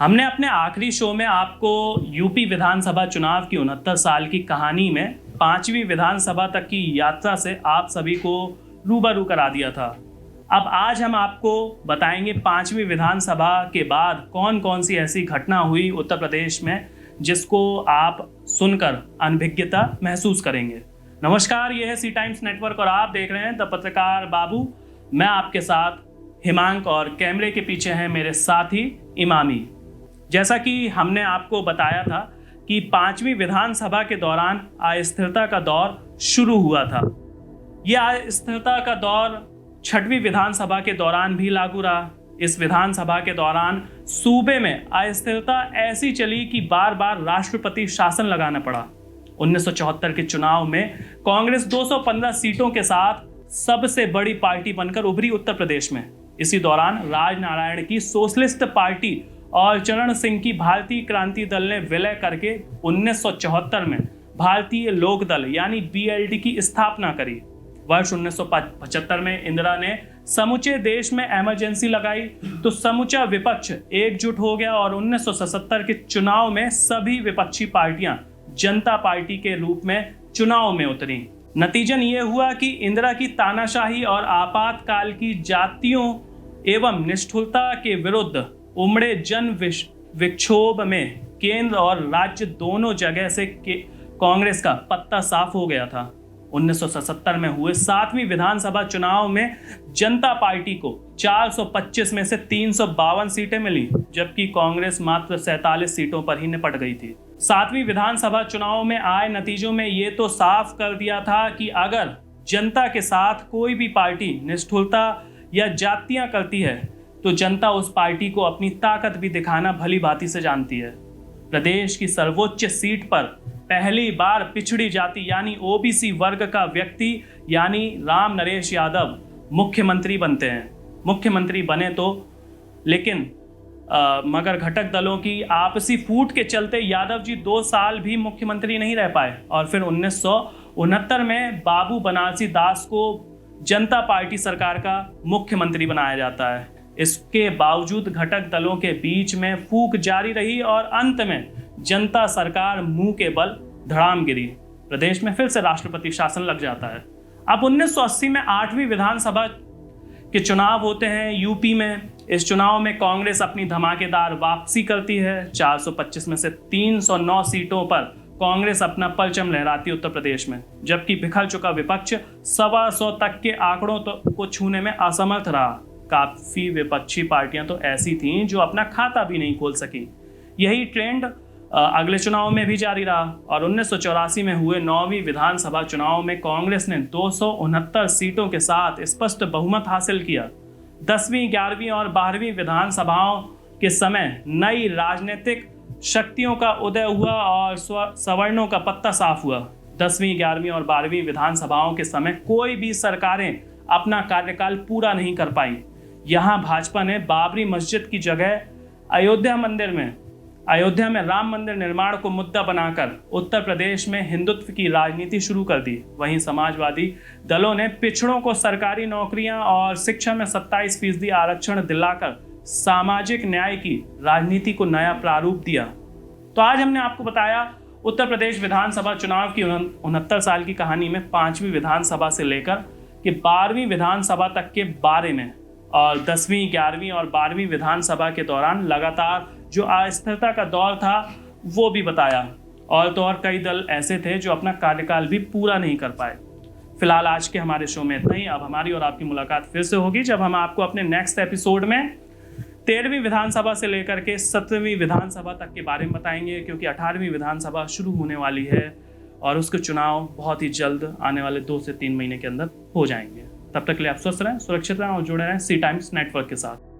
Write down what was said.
हमने अपने आखिरी शो में आपको यूपी विधानसभा चुनाव की 69 साल की कहानी में 5वीं विधानसभा तक की यात्रा से आप सभी को रूबरू करा दिया था। अब आज हम आपको बताएंगे 5वीं विधानसभा के बाद कौन कौन सी ऐसी घटना हुई उत्तर प्रदेश में जिसको आप सुनकर अनभिज्ञता महसूस करेंगे। नमस्कार, यह है सी टाइम्स नेटवर्क और आप देख रहे हैं द पत्रकार बाबू। मैं आपके साथ हिमांक और कैमरे के पीछे हैं मेरे साथी इमामी। जैसा कि हमने आपको बताया था कि 5वीं विधानसभा के दौरान अस्थिरता का दौर शुरू हुआ था। यह अस्थिरता का दौर 6वीं विधानसभा के दौरान भी लागू रहा। इस विधानसभा के दौरान सूबे में अस्थिरता ऐसी चली कि बार बार राष्ट्रपति शासन लगाना पड़ा। 1974 के चुनाव में कांग्रेस 215 सीटों के साथ सबसे बड़ी पार्टी बनकर उभरी उत्तर प्रदेश में। इसी दौरान राजनारायण की सोशलिस्ट पार्टी और चरण सिंह की भारतीय क्रांति दल ने विलय करके 1974 में भारतीय लोक दल यानी बीएलडी की स्थापना करी। वर्ष 1975 में इंदिरा ने समूचे देश में इमरजेंसी लगाई तो समूचा विपक्ष एकजुट हो गया और 1977 के चुनाव में सभी विपक्षी पार्टियां जनता पार्टी के रूप में चुनाव में उतरी। नतीजन ये हुआ कि इंदिरा की तानाशाही और आपातकाल की जातियों एवं निष्ठुरता के विरुद्ध उमड़े जन विक्षोभ में केंद्र और राज्य दोनों जगह से कांग्रेस का पत्ता साफ हो गया था। 1977 में हुए 7वीं विधानसभा चुनाव में जनता पार्टी को 425 में से 352 सीटें मिली, जबकि कांग्रेस मात्र 47 सीटों पर ही निपट गई थी। 7वीं विधानसभा चुनाव में आए नतीजों में ये तो साफ कर दिया था कि अगर जनता के साथ कोई भी पार्टी निष्ठुरता या जातियां करती है तो जनता उस पार्टी को अपनी ताकत भी दिखाना भली भांति से जानती है। प्रदेश की सर्वोच्च सीट पर पहली बार पिछड़ी जाति यानी ओबीसी वर्ग का व्यक्ति यानी राम नरेश यादव मुख्यमंत्री बनते हैं। मुख्यमंत्री बने तो लेकिन मगर घटक दलों की आपसी फूट के चलते यादव जी 2 साल भी मुख्यमंत्री नहीं रह पाए और फिर 1969 में बाबू बनारसी दास को जनता पार्टी सरकार का मुख्यमंत्री बनाया जाता है। इसके बावजूद घटक दलों के बीच में फूक जारी रही और अंत में जनता सरकार मुंह के बल धड़ाम गिरी। प्रदेश में फिर से राष्ट्रपति शासन लग जाता है। अब 1980 में 8वीं विधानसभा के चुनाव होते हैं यूपी में। इस चुनाव में कांग्रेस अपनी धमाकेदार वापसी करती है। 425 में से 309 सीटों पर कांग्रेस अपना परचम लहराती उत्तर प्रदेश में, जबकि बिखर चुका विपक्ष 125 तक के आंकड़ों को छूने में असमर्थ रहा। काफी विपक्षी पार्टियां तो ऐसी थीं जो अपना खाता भी नहीं खोल सकी। यही ट्रेंड अगले चुनाव में भी जारी रहा और 1984 में हुए 9वीं विधानसभा चुनाव में कांग्रेस ने 269 सीटों के साथ स्पष्ट बहुमत हासिल किया। 10वीं, 11वीं और 12वीं विधानसभाओं के समय नई राजनीतिक शक्तियों का उदय हुआ और सवर्णों का पत्ता साफ हुआ। 10वीं, 11वीं और 12वीं विधानसभाओं के समय कोई भी सरकारें अपना कार्यकाल पूरा नहीं कर पाई। यहाँ भाजपा ने बाबरी मस्जिद की जगह अयोध्या में राम मंदिर निर्माण को मुद्दा बनाकर उत्तर प्रदेश में हिंदुत्व की राजनीति शुरू कर दी। वहीं समाजवादी दलों ने पिछड़ों को सरकारी नौकरियां और शिक्षा में 27% आरक्षण दिलाकर सामाजिक न्याय की राजनीति को नया प्रारूप दिया। तो आज हमने आपको बताया उत्तर प्रदेश विधानसभा चुनाव की 69 साल की कहानी में 5वीं विधानसभा से लेकर कि 12वीं विधानसभा तक के बारे में और 10वीं, 11वीं और 12वीं विधानसभा के दौरान लगातार जो अस्थिरता का दौर था वो भी बताया। और तो और कई दल ऐसे थे जो अपना कार्यकाल भी पूरा नहीं कर पाए। फिलहाल आज के हमारे शो में इतना ही। अब हमारी और आपकी मुलाकात फिर से होगी जब हम आपको अपने नेक्स्ट एपिसोड में 13वीं विधानसभा से लेकर के 17वीं विधानसभा तक के बारे में बताएंगे, क्योंकि 18वीं विधानसभा शुरू होने वाली है और उसके चुनाव बहुत ही जल्द आने वाले 2 से 3 महीने के अंदर हो जाएंगे। तब तक के लिए आप स्वस्थ रहें, सुरक्षित रहें और जुड़े रहें सी टाइम्स नेटवर्क के साथ।